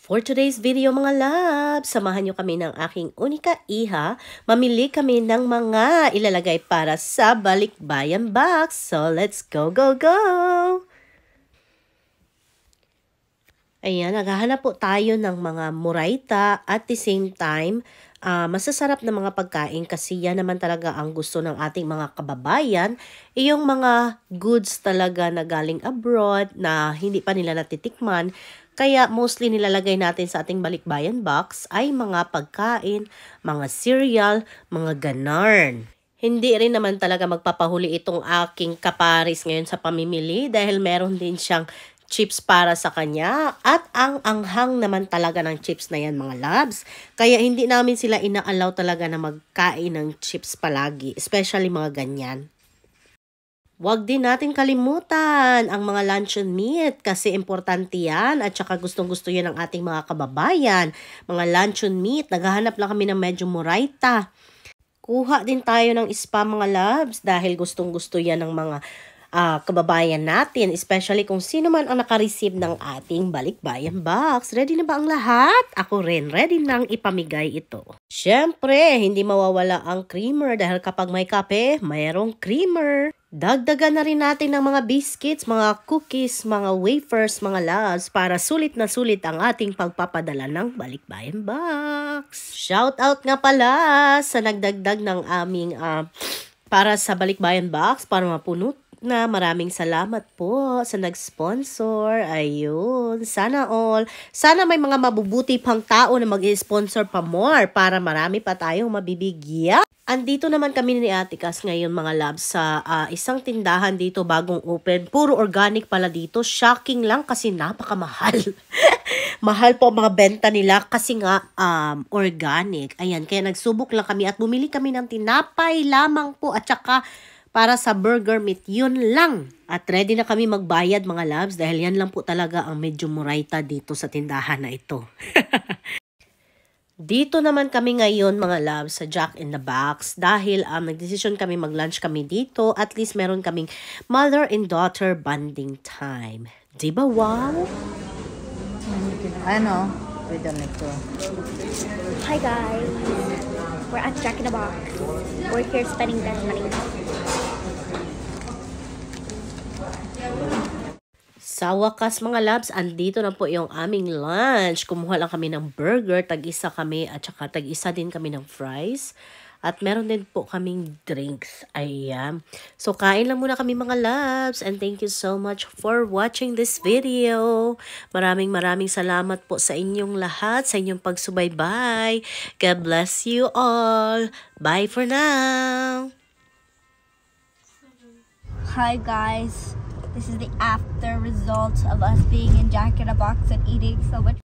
For today's video mga labs, samahan nyo kami ng aking unika iha. Mamili kami ng mga ilalagay para sa balikbayan box. So let's go, go, go! Ayan, naghahanap po tayo ng mga murayta at the same time, masasarap na mga pagkain kasi yan naman talaga ang gusto ng ating mga kababayan. Yung mga goods talaga na galing abroad na hindi pa nila natitikman. Kaya mostly nilalagay natin sa ating balikbayan box ay mga pagkain, mga cereal, mga ganarn. Hindi rin naman talaga magpapahuli itong aking kaparis ngayon sa pamimili dahil meron din siyang chips para sa kanya at ang anghang naman talaga ng chips na yan mga labs. Kaya hindi namin sila ina-allow talaga na magkain ng chips palagi, especially mga ganyan. Huwag din natin kalimutan ang mga luncheon meat kasi importante yan at saka gustong-gusto yan ng ating mga kababayan. Mga luncheon meat, naghahanap lang kami ng medyo murayta. Kuha din tayo ng spam mga loves dahil gustong-gusto yan ng mga kababayan natin, especially kung sino man ang nakareceive ng ating balikbayan box. Ready na ba ang lahat? Ako rin, ready nang ipamigay ito. Siyempre, hindi mawawala ang creamer dahil kapag may kape, mayroong creamer. Dagdagan na rin natin ng mga biscuits, mga cookies, mga wafers, mga loves para sulit na sulit ang ating pagpapadala ng balikbayan box. Shout out nga pala sa nagdagdag ng aming para sa balikbayan box para mapunot na. Maraming salamat po sa nag-sponsor. Ayun, sana all. Sana may mga mabubuti pang tao na mag-sponsor pa more para marami pa tayong mabibigyan. Andito naman kami ni Ate Cass ngayon mga labs sa isang tindahan dito bagong open. Puro organic pala dito. Shocking lang kasi napakamahal. Mahal po ang mga benta nila kasi nga organic. Ayan, kaya nagsubok lang kami at bumili kami ng tinapay lamang po at saka para sa burger meat, yun lang. At ready na kami magbayad mga labs dahil yan lang po talaga ang medyo murayta dito sa tindahan na ito. Dito naman kami ngayon mga loves sa Jack in the Box dahil nag-decision kami mag-lunch kami dito. At least meron kaming mother and daughter bonding time. Diba wow? Ano? Wait a minute. Hi guys! We're at Jack in the Box. We're here spending that money. Sa wakas mga labs, andito na po yung aming lunch. Kumuha lang kami ng burger, tag-isa kami at saka tag-isa din kami ng fries. At meron din po kaming drinks. Ayan. So kain lang muna kami mga labs and thank you so much for watching this video. Maraming salamat po sa inyong lahat, sa inyong pagsubaybay. God bless you all. Bye for now. Hi guys! This is the after result of us being in Jack in the Box and eating so much